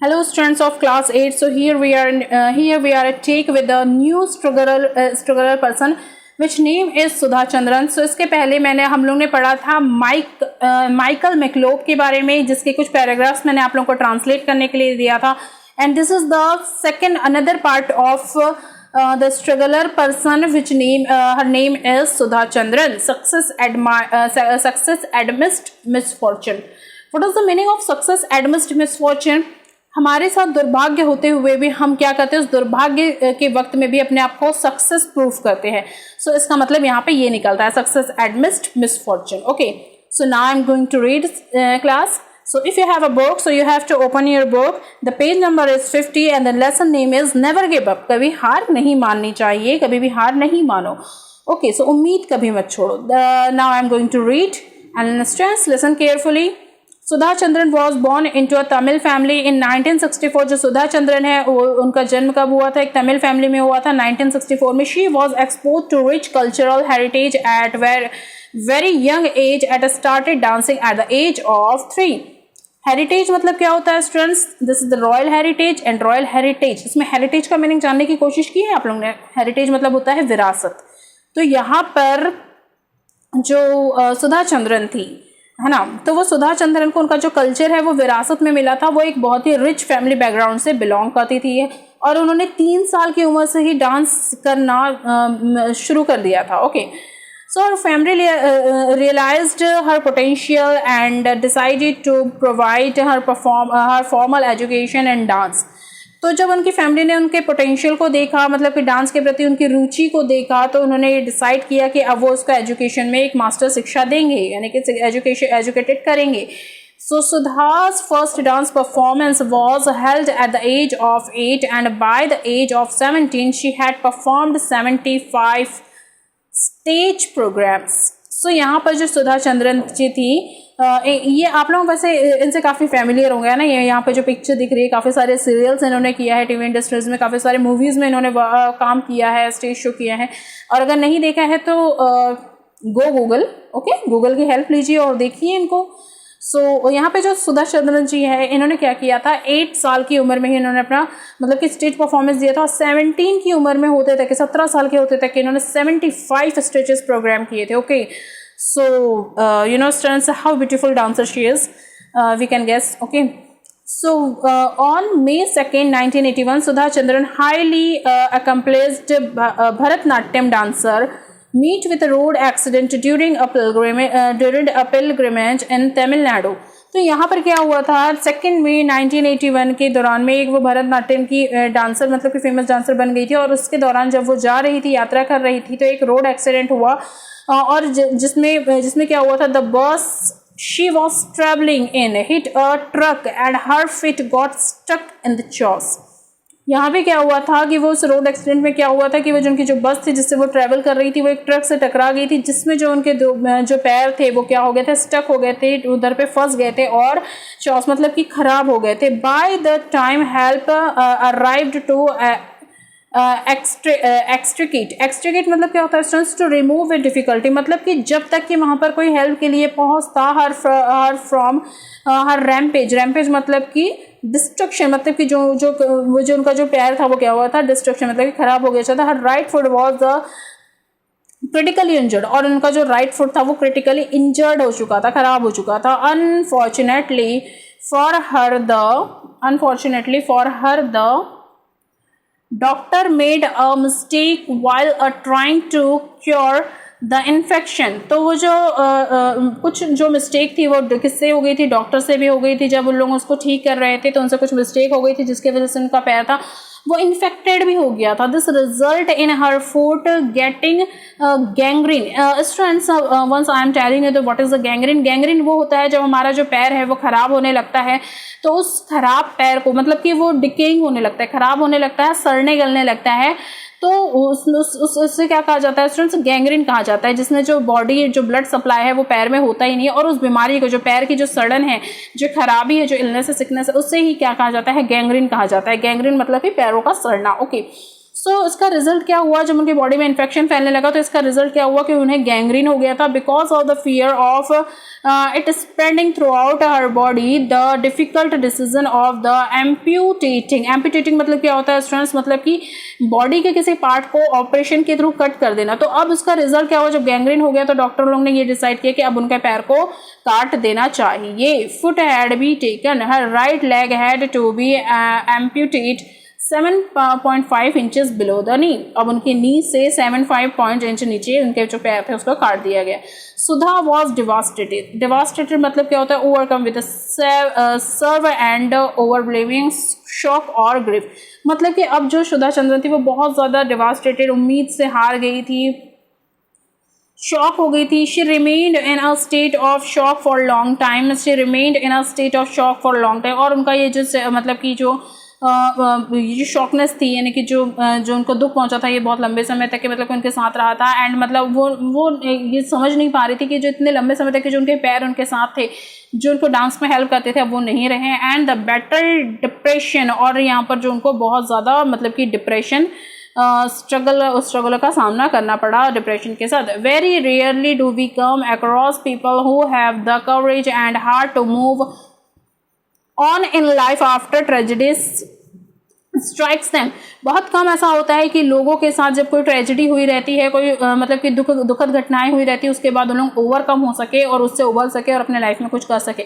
Hello, students of class 8. So here we are. Here we are at take with the new struggler person, which name is Sudha Chandran. So इसके पहले हम लोग ने पढ़ा था Michael मैकलोब के बारे में, जिसके कुछ पैराग्राफ्स मैंने आप लोगों को ट्रांसलेट करने के लिए दिया था. And this is the second another part of the struggler person, which her name is Sudha Chandran. Success amidst misfortune. What is the meaning of success amidst misfortune? हमारे साथ दुर्भाग्य होते हुए भी हम क्या करते हैं, उस दुर्भाग्य के वक्त में भी अपने आप को सक्सेस प्रूफ करते हैं. सो इसका मतलब यहाँ पे ये निकलता है, success amidst misfortune. Okay, so now I am going to read class. So if you have a book, so you have to open your book. The page number is 50 and the lesson name is Never Give Up. कभी हार नहीं माननी चाहिए, कभी भी हार नहीं मानो. Okay, so उम्मीद कभी मत छोड़ो. Now I am going to read and students listen carefully. Sudha Chandran was born into a Tamil family in 1964. जो सुधा चंद्रन है उनका जन्म कब हुआ था? एक तमिल फैमिली में हुआ था 1964 में. She was expose to rich cultural heritage at very young age at started dancing at the age of 3. Heritage मतलब क्या होता है students? This is the royal heritage and royal heritage. इसमें हेरिटेज का मीनिंग जानने की कोशिश की है आप लोगों ने. हेरिटेज मतलब होता है विरासत. तो यहाँ पर जो सुधा चंद्रन थी, है ना, तो वो सुधा चंद्रन को उनका जो कल्चर है वो विरासत में मिला था. वो एक बहुत ही रिच फैमिली बैकग्राउंड से बिलोंग करती थी और उन्होंने 3 साल की उम्र से ही डांस करना शुरू कर दिया था. Okay, so her family realized her potential and decided to provide her formal education and dance. तो जब उनकी फैमिली ने उनके पोटेंशियल को देखा, मतलब कि डांस के प्रति उनकी रुचि को देखा, तो उन्होंने ये डिसाइड किया कि अब वो उसका एजुकेशन में एक मास्टर शिक्षा देंगे, यानी कि एजुकेटेड करेंगे. So Sudha's first dance performance was held at the age of 8 and by the age of 17 she had performed 75 stage programs. So यहाँ पर जो सुधा चंद्रन जी थी, ये आप लोग वैसे इनसे काफ़ी फैमिलियर होंगे ना. ये यहाँ पे जो पिक्चर दिख रही है, काफ़ी सारे सीरियल्स इन्होंने किया है टीवी इंडस्ट्रीज में, काफ़ी सारे मूवीज़ में इन्होंने काम किया है, स्टेज शो किया है. और अगर नहीं देखा है तो गो गूगल, ओके, गूगल की हेल्प लीजिए और देखिए इनको. सो यहाँ पे जो सुधा चंद्रन जी है, इन्होंने क्या किया था, 8 साल की उम्र में ही इन्होंने अपना मतलब कि स्टेज परफॉर्मेंस दिया था. और 17 की उम्र में होते तक, 17 साल के होते तक इन्होंने 75 स्टेजेस प्रोग्राम किए थे. Okay, so you know students how beautiful dancer she is, we can guess. Okay, so on May 2nd 1981 Sudha Chandran, highly accomplished Bharatnatyam dancer, meet with a road accident during a pilgrimage in Tamil Nadu. तो यहाँ पर क्या हुआ था, 2 मई 1981 के दौरान में एक वो भरतनाट्यम की डांसर, मतलब कि फेमस डांसर बन गई थी. और उसके दौरान जब वो जा रही थी, यात्रा कर रही थी, तो एक रोड एक्सीडेंट हुआ. और जिसमें क्या हुआ था, the bus she was traveling in hit a truck and her feet got stuck in the jaws. यहाँ पे क्या हुआ था कि वो उस रोड एक्सीडेंट में क्या हुआ था कि वो जो उनकी जो बस थी जिससे वो ट्रैवल कर रही थी, वो एक ट्रक से टकरा गई थी, जिसमें जो उनके जो पैर थे वो क्या हो गए थे, स्टक हो गए थे, उधर पे फंस गए थे और जॉस मतलब कि खराब हो गए थे. By the time help arrived to extricate मतलब क्या होता है students, to remove a difficulty, मतलब कि जब तक कि वहाँ पर कोई हेल्प के लिए पहुँचता. हर रैम्पेज मतलब कि डिस्ट्रक्शन, मतलब कि जो उनका जो पैर था वो क्या हुआ था, डिस्ट्रक्शन मतलब कि खराब हो गया था. Her right foot was critically injured, और उनका जो राइट फुट था वो क्रिटिकली इंजर्ड हो चुका था, खराब हो चुका था. Unfortunately for her the doctor made a mistake while trying to cure the infection. तो वो जो कुछ जो मिस्टेक थी वो किससे हो गई थी, डॉक्टर से भी हो गई थी. जब उन लोग उसको ठीक कर रहे थे तो उनसे कुछ मिस्टेक हो गई थी, जिसकी वजह से उनका पैर था वो इन्फेक्टेड भी हो गया था. This result in her foot getting gangrene. Students, once I am telling you what is the gangrene. Gangrene वो होता है जब हमारा जो पैर है वो खराब होने लगता है, तो उस खराब पैर को मतलब कि वो डिकेइंग होने लगता है, खराब होने लगता है, सड़ने गलने लगता है, तो उससे क्या कहा जाता है स्टूडेंट्स, गैंग्रीन कहा जाता है. जिसमें जो बॉडी जो ब्लड सप्लाई है वो पैर में होता ही नहीं है, और उस बीमारी को, जो पैर की जो सड़न है, जो खराबी है, जो इलनेस है, सिकनेस है, उससे ही क्या कहा जाता है, गैंग्रीन कहा जाता है. गैंग्रीन मतलब कि पैरों का सड़ना. ओके, सो इसका रिजल्ट क्या हुआ, जब उनकी बॉडी में इन्फेक्शन फैलने लगा तो इसका रिजल्ट क्या हुआ कि उन्हें गैंग्रीन हो गया था because of the fear of it spreading throughout her body, the difficult decision of the amputating मतलब क्या होता है स्टूडेंट्स, मतलब कि बॉडी के किसी पार्ट को ऑपरेशन के थ्रू कट कर देना। तो अब उसका रिजल्ट क्या हुआ, जब गैंग्रीन हो गया तो डॉक्टर लोग ने ये डिसाइड किया कि अब उनके पैर को काट देना चाहिए। Foot had be taken, her right leg had to be amputate 7.5 inches below the knee, अब उनके नी से 7.5 इंच नीचे उनके जो पैर थे उसको काट दिया गया। सुधा वॉज डिवास्टेटेड मतलब क्या होता है, overcome with sorrow and overwhelming shock और ग्रिफ, मतलब कि अब जो सुधा चंद्रन थी वो बहुत ज़्यादा डिवास्टेटेड, उम्मीद से हार गई थी, शॉक हो गई थी। She remained in a state of shock for long time, और उनका ये जो मतलब कि जो ये शॉकनेस थी, यानी कि जो उनको दुख पहुंचा था ये बहुत लंबे समय तक के मतलब उनके साथ रहा था। एंड मतलब वो ये समझ नहीं पा रही थी कि जो इतने लंबे समय तक के जो उनके पैर उनके साथ थे, जो उनको डांस में हेल्प करते थे, अब वो नहीं रहे। एंड द बैटल डिप्रेशन, और यहाँ पर जो उनको बहुत ज़्यादा मतलब कि डिप्रेशन स्ट्रगल का सामना करना पड़ा डिप्रेशन के साथ। Very rarely do we come across people who have the courage and heart to move on in life after tragedies strikes them, बहुत कम ऐसा होता है कि लोगों के साथ जब कोई ट्रेजेडी हुई रहती है, कोई मतलब कि दुखद घटनाएं हुई रहती है, उसके बाद उन लोग ओवरकम हो सके और उससे उबल सके और अपने लाइफ में कुछ कर सके।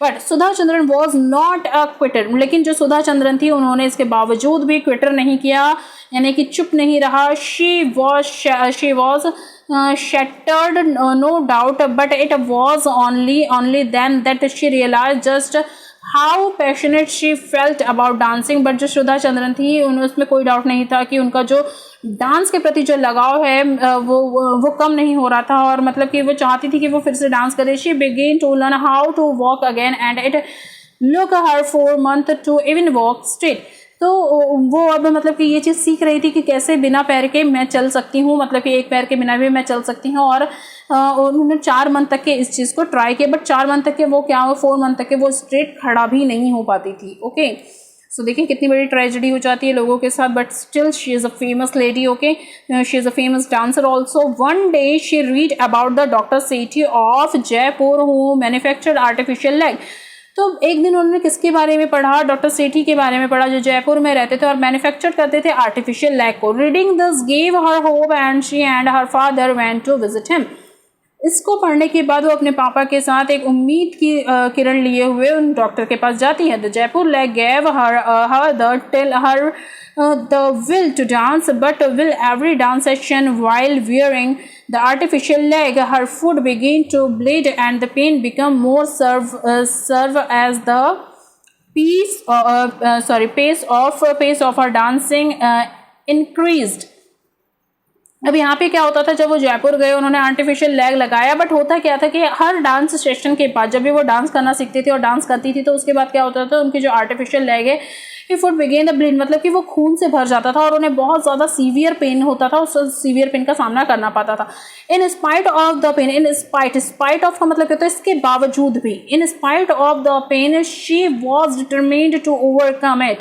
But Sudha Chandran was not a Quetta, लेकिन जो सुधा चंद्रन थी उन्होंने इसके बावजूद भी क्विटर नहीं किया, यानी कि चुप नहीं रहा। She was shattered, no doubt, but it was only then that she realized just how passionate she felt about dancing। But जो सुधा चंद्रन थी उसमें कोई डाउट नहीं था कि उनका जो डांस के प्रति जो लगाव है वो कम नहीं हो रहा था, और मतलब कि वो चाहती थी कि वो फिर से डांस करे। She began to learn how to walk again and it took her 4 months to even walk straight। तो वो अब मतलब कि ये चीज़ सीख रही थी कि कैसे बिना पैर के मैं चल सकती हूँ, मतलब कि एक पैर के बिना भी मैं चल सकती हूँ। और उन्होंने 4 मंथ तक के इस चीज़ को ट्राई किया, बट 4 मंथ तक के वो क्या 4 मंथ तक के वो स्ट्रेट खड़ा भी नहीं हो पाती थी। ओके, सो देखिए कितनी बड़ी ट्रेजेडी हो जाती है लोगों के साथ, but still she is a famous lady. Okay, she is a famous dancer also. One day she read about the doctor Sethi of Jaipur who manufactured artificial leg. तो एक दिन उन्होंने किसके बारे में पढ़ा, डॉक्टर सेठी के बारे में पढ़ा, जो जयपुर में रहते थे और मैन्युफैक्चर करते थे आर्टिफिशियल लेग को। Reading this gave her hope and she and her father went to visit him. इसको पढ़ने के बाद वो अपने पापा के साथ एक उम्मीद की किरण लिए हुए उन डॉक्टर के पास जाती है। The Jaipur leg gave her the will to dance, but will every dance session while wearing the artificial leg, her foot began to bleed and the pain become more serve as the pace of her dancing increased। अब यहाँ पे क्या होता था, जब वो जयपुर गए उन्होंने आर्टिफिशियल लेग लगाया, बट होता क्या था कि हर डांस सेशन के बाद जब भी वो डांस करना सीखती थी और डांस करती थी तो उसके बाद क्या होता था, उनकी जो आर्टिफिशियल लेग है ये फुट बिगेन द ब्लीड, मतलब कि वो खून से भर जाता था और उन्हें बहुत ज़्यादा सीवियर पेन होता था, उस सीवियर पेन का सामना करना पाता था। In spite of the pain, in spite of का मतलब क्या होता है, इसके बावजूद भी, in spite of the pain she was determined to overcome it.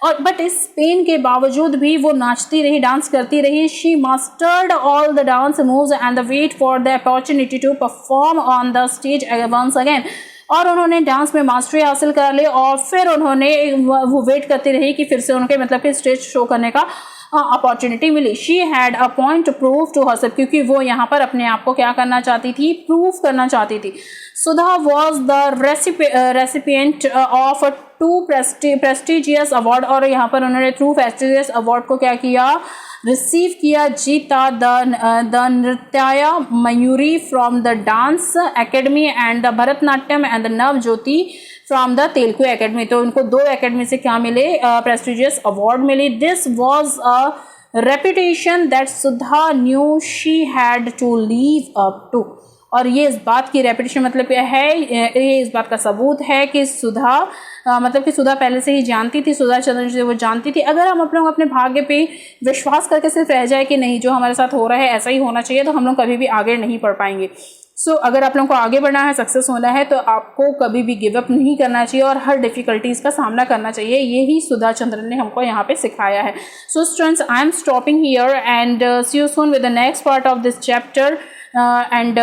और बट इस पेन के बावजूद भी वो नाचती रही, डांस करती रही। She mastered all the dance moves and the wait for the opportunity to perform on the stage once again. और उन्होंने डांस में मास्टरी हासिल कर ली और फिर उन्होंने वो वेट करती रही कि फिर से उनके मतलब कि स्टेज शो करने का अपॉर्चुनिटी मिली। She had a point to prove to herself, क्योंकि वो यहाँ पर अपने आप को क्या करना चाहती थी, प्रूव करना चाहती थी। Sudha was the recipient of 2 prestigious award, और यहाँ पर उन्होंने 2 प्रेस्टिजियस अवार्ड को क्या किया, रिसीव किया। जीता the Nritya Mayuri from the dance academy and the Bharatanatyam and the Nav Jyoti from the Telugu academy. तो उनको 2 एकेडमी से क्या मिले, प्रेस्टिजियस अवार्ड मिली। This was a reputation that Sudha knew she had to live up to. और ये इस बात की रेपुटेशन मतलब है, ये इस बात का सबूत है कि सुधा मतलब कि सुधा पहले से ही जानती थी, सुधा चंद्रन से वो जानती थी। अगर हम अपने भाग्य पे विश्वास करके सिर्फ रह जाए कि नहीं जो हमारे साथ हो रहा है ऐसा ही होना चाहिए, तो हम लोग कभी भी आगे नहीं बढ़ पाएंगे। सो अगर आप लोगों को आगे बढ़ना है, सक्सेस होना है, तो आपको कभी भी गिव अप नहीं करना चाहिए और हर डिफिकल्टीज का सामना करना चाहिए। यही सुधा चंद्रन ने हमको यहाँ पे सिखाया है। So students, I am stopping here and see you soon with the next part of this chapter and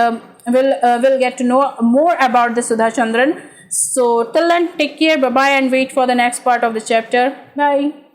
we'll get to know more about the Sudha Chandran. So till then, take care, bye bye, and wait for the next part of the chapter. Bye.